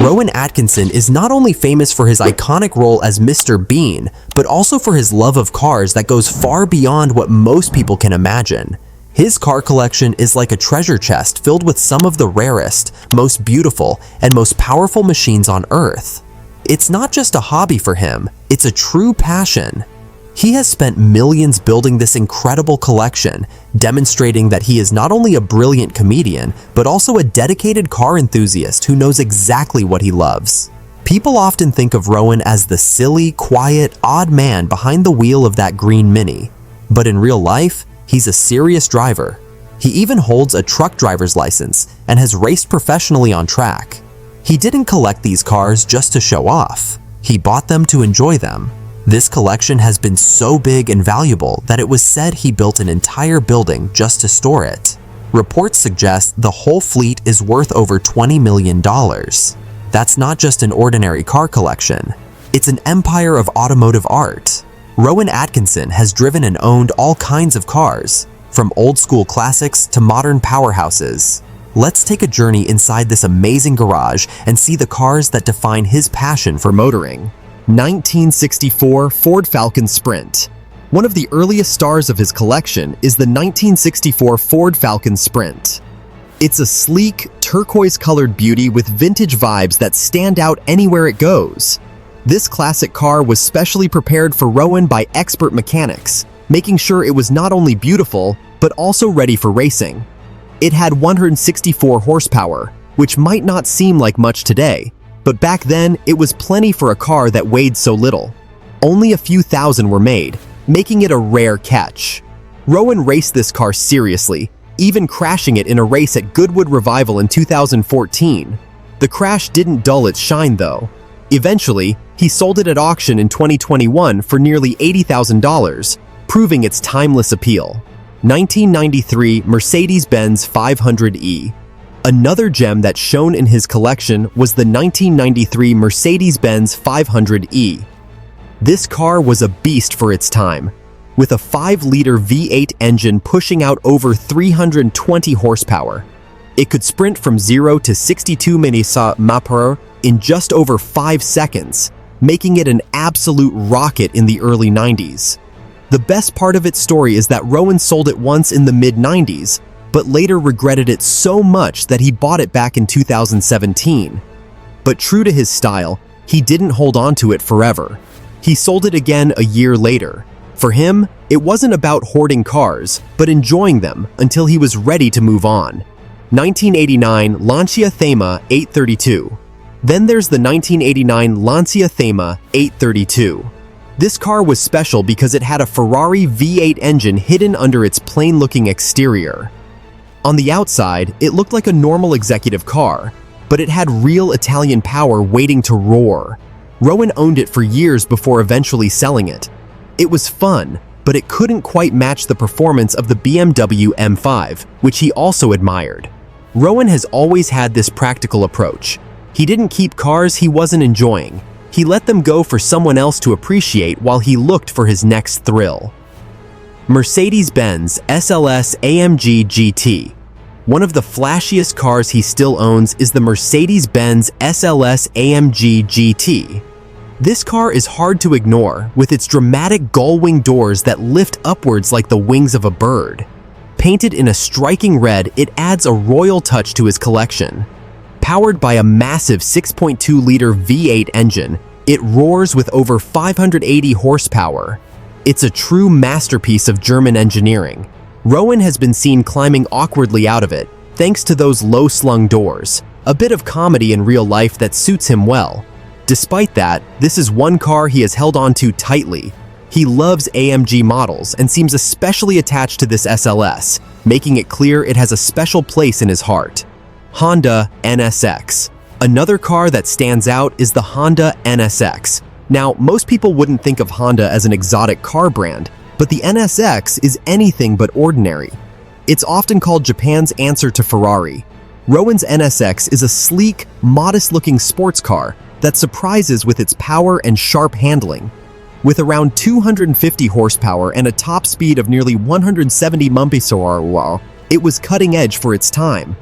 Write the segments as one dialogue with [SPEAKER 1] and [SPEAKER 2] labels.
[SPEAKER 1] Rowan Atkinson is not only famous for his iconic role as Mr. Bean, but also for his love of cars that goes far beyond what most people can imagine. His car collection is like a treasure chest filled with some of the rarest, most beautiful, and most powerful machines on Earth. It's not just a hobby for him, it's a true passion. He has spent millions building this incredible collection, demonstrating that he is not only a brilliant comedian, but also a dedicated car enthusiast who knows exactly what he loves. People often think of Rowan as the silly, quiet, odd man behind the wheel of that green Mini. But in real life, he's a serious driver. He even holds a truck driver's license and has raced professionally on track. He didn't collect these cars just to show off. He bought them to enjoy them. This collection has been so big and valuable that it was said he built an entire building just to store it. Reports suggest the whole fleet is worth over $20 million. That's not just an ordinary car collection. It's an empire of automotive art. Rowan Atkinson has driven and owned all kinds of cars, from old-school classics to modern powerhouses. Let's take a journey inside this amazing garage and see the cars that define his passion for motoring. 1964 Ford Falcon Sprint. One of the earliest stars of his collection is the 1964 Ford Falcon Sprint. It's a sleek, turquoise-colored beauty with vintage vibes that stand out anywhere it goes. This classic car was specially prepared for Rowan by expert mechanics, making sure it was not only beautiful, but also ready for racing. It had 164 horsepower, which might not seem like much today, but back then it was plenty for a car that weighed so little. Only a few thousand were made, making it a rare catch. Rowan raced this car seriously, even crashing it in a race at Goodwood Revival in 2014. The crash didn't dull its shine though. Eventually, he sold it at auction in 2021 for nearly $80,000, proving its timeless appeal. 1993 Mercedes-Benz 500e. Another gem that shone in his collection was the 1993 Mercedes-Benz 500e. This car was a beast for its time, with a 5-liter V8 engine pushing out over 320 horsepower. It could sprint from 0 to 62 mph in just over 5 seconds, making it an absolute rocket in the early 90s. The best part of its story is that Rowan sold it once in the mid-90s, but later regretted it so much that he bought it back in 2017. But true to his style, he didn't hold on to it forever. He sold it again a year later. For him, it wasn't about hoarding cars, but enjoying them until he was ready to move on. 1989 Lancia Thema 832. Then there's the 1989 Lancia Thema 832. This car was special because it had a Ferrari V8 engine hidden under its plain-looking exterior. On the outside, it looked like a normal executive car, but it had real Italian power waiting to roar. Rowan owned it for years before eventually selling it. It was fun, but it couldn't quite match the performance of the BMW M5, which he also admired. Rowan has always had this practical approach. He didn't keep cars he wasn't enjoying. He let them go for someone else to appreciate while he looked for his next thrill. Mercedes-Benz SLS AMG GT. One of the flashiest cars he still owns is the Mercedes-Benz SLS AMG GT. This car is hard to ignore, with its dramatic gull-wing doors that lift upwards like the wings of a bird. Painted in a striking red, it adds a royal touch to his collection. Powered by a massive 6.2-liter V8 engine, it roars with over 580 horsepower. It's a true masterpiece of German engineering. Rowan has been seen climbing awkwardly out of it, thanks to those low-slung doors, a bit of comedy in real life that suits him well. Despite that, this is one car he has held on to tightly. He loves AMG models and seems especially attached to this SLS, making it clear it has a special place in his heart. Honda NSX. Another car that stands out is the Honda NSX. Now, most people wouldn't think of Honda as an exotic car brand, but the NSX is anything but ordinary. It's often called Japan's answer to Ferrari. Rowan's NSX is a sleek, modest-looking sports car that surprises with its power and sharp handling. With around 250 horsepower and a top speed of nearly 170 mph, it was cutting edge for its time.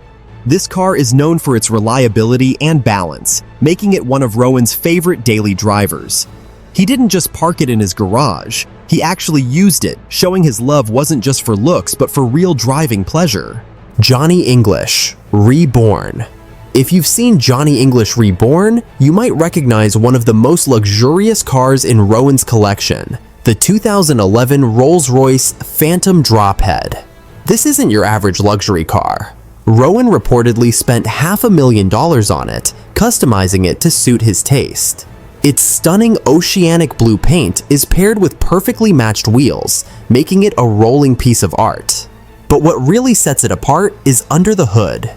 [SPEAKER 2] This car is known for its reliability and balance, making it one of Rowan's favorite daily drivers. He didn't just park it in his garage, he actually used it, showing his love wasn't just for looks but for real driving pleasure.
[SPEAKER 1] Johnny English, Reborn. If you've seen Johnny English Reborn, you might recognize one of the most luxurious cars in Rowan's collection, the 2011 Rolls-Royce Phantom Drophead. This isn't your average luxury car. Rowan reportedly spent $500,000 on it, customizing it to suit his taste. Its stunning oceanic blue paint is paired with perfectly matched wheels, making it a rolling piece of art. But what really sets it apart is under the hood.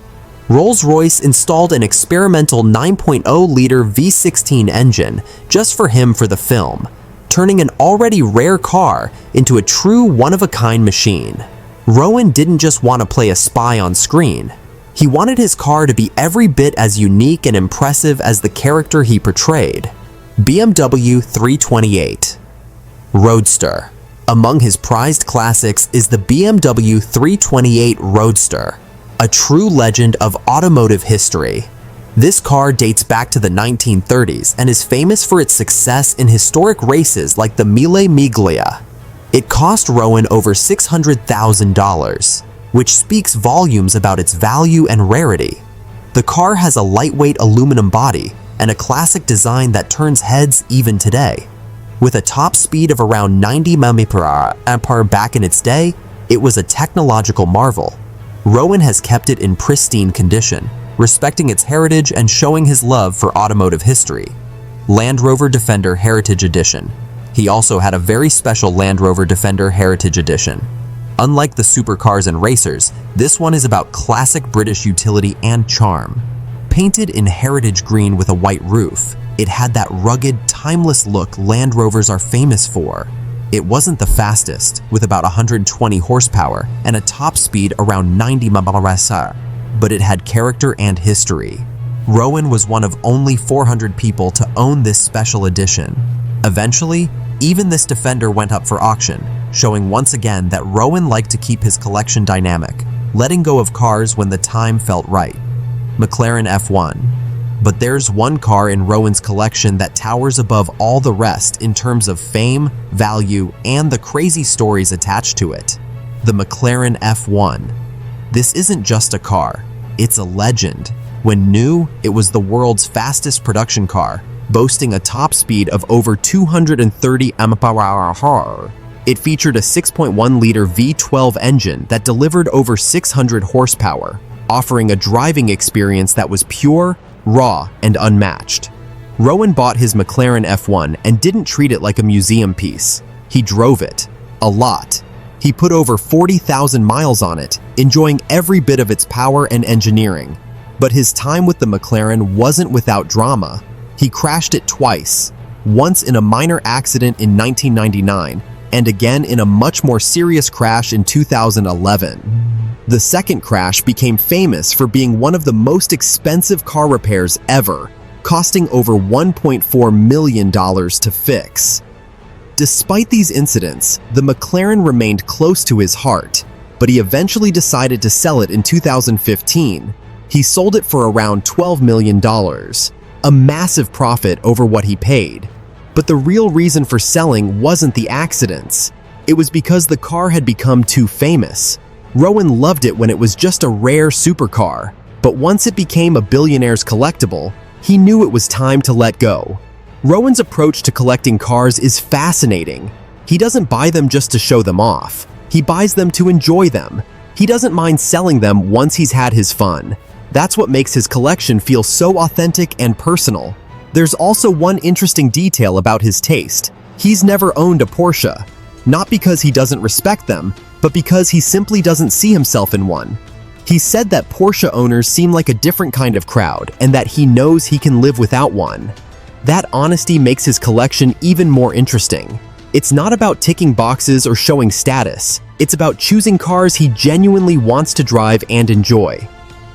[SPEAKER 1] Rolls-Royce installed an experimental 9.0-liter V16 engine just for him for the film, turning an already rare car into a true one-of-a-kind machine. Rowan didn't just want to play a spy on screen. He wanted his car to be every bit as unique and impressive as the character he portrayed. BMW 328. Roadster. Among his prized classics is the BMW 328 Roadster, a true legend of automotive history. This car dates back to the 1930s and is famous for its success in historic races like the Mille Miglia. It cost Rowan over $600,000, which speaks volumes about its value and rarity. The car has a lightweight aluminum body and a classic design that turns heads even today. With a top speed of around 90 mph back in its day, it was a technological marvel. Rowan has kept it in pristine condition, respecting its heritage and showing his love for automotive history. Land Rover Defender Heritage Edition. He also had a very special Land Rover Defender Heritage Edition. Unlike the supercars and racers, this one is about classic British utility and charm. Painted in heritage green with a white roof, it had that rugged, timeless look Land Rovers are famous for. It wasn't the fastest, with about 120 horsepower and a top speed around 90 mph, but it had character and history. Rowan was one of only 400 people to own this special edition. Eventually, even this Defender went up for auction, showing once again that Rowan liked to keep his collection dynamic, letting go of cars when the time felt right. McLaren F1. But there's one car in Rowan's collection that towers above all the rest in terms of fame, value, and the crazy stories attached to it. The McLaren F1. This isn't just a car, it's a legend. When new, it was the world's fastest production car, boasting a top speed of over 230 mph. It featured a 6.1-liter V12 engine that delivered over 600 horsepower, offering a driving experience that was pure, raw, and unmatched. Rowan bought his McLaren F1 and didn't treat it like a museum piece. He drove it. A lot. He put over 40,000 miles on it, enjoying every bit of its power and engineering. But his time with the McLaren wasn't without drama. He crashed it twice, once in a minor accident in 1999, and again in a much more serious crash in 2011. The second crash became famous for being one of the most expensive car repairs ever, costing over $1.4 million to fix. Despite these incidents, the McLaren remained close to his heart, but he eventually decided to sell it in 2015. He sold it for around $12 million, a massive profit over what he paid. But the real reason for selling wasn't the accidents. It was because the car had become too famous. Rowan loved it when it was just a rare supercar, but once it became a billionaire's collectible, he knew it was time to let go. Rowan's approach to collecting cars is fascinating. He doesn't buy them just to show them off. He buys them to enjoy them. He doesn't mind selling them once he's had his fun. That's what makes his collection feel so authentic and personal. There's also one interesting detail about his taste. He's never owned a Porsche, not because he doesn't respect them, but because he simply doesn't see himself in one. He said that Porsche owners seem like a different kind of crowd and that he knows he can live without one. That honesty makes his collection even more interesting. It's not about ticking boxes or showing status. It's about choosing cars he genuinely wants to drive and enjoy.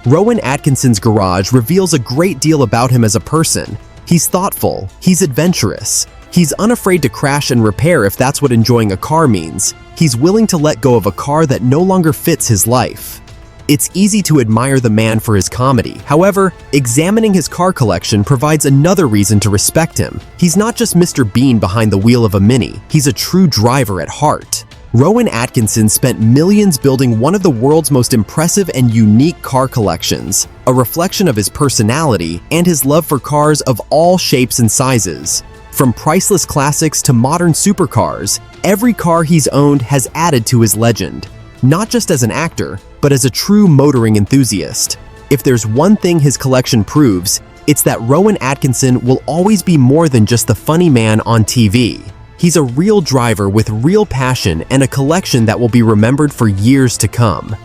[SPEAKER 1] Rowan Atkinson's garage reveals a great deal about him as a person. He's thoughtful, he's adventurous, he's unafraid to crash and repair if that's what enjoying a car means. He's willing to let go of a car that no longer fits his life.
[SPEAKER 2] It's easy to admire the man for his comedy. However, examining his car collection provides another reason to respect him. He's not just Mr. Bean behind the wheel of a Mini, he's a true driver at heart. Rowan Atkinson spent millions building one of the world's most impressive and unique car collections, a reflection of his personality and his love for cars of all shapes and sizes. From priceless classics to modern supercars, every car he's owned has added to his legend, not just as an actor, but as a true motoring enthusiast. If there's one thing his collection proves, it's that Rowan Atkinson will always be more than just the funny man on TV. He's a real driver with real passion and a collection that will be remembered for years to come.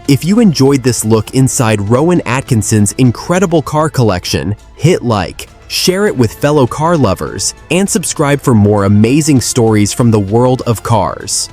[SPEAKER 2] If you enjoyed this look inside Rowan Atkinson's incredible car collection, hit like, share it with fellow car lovers, and subscribe for more amazing stories from the world of cars.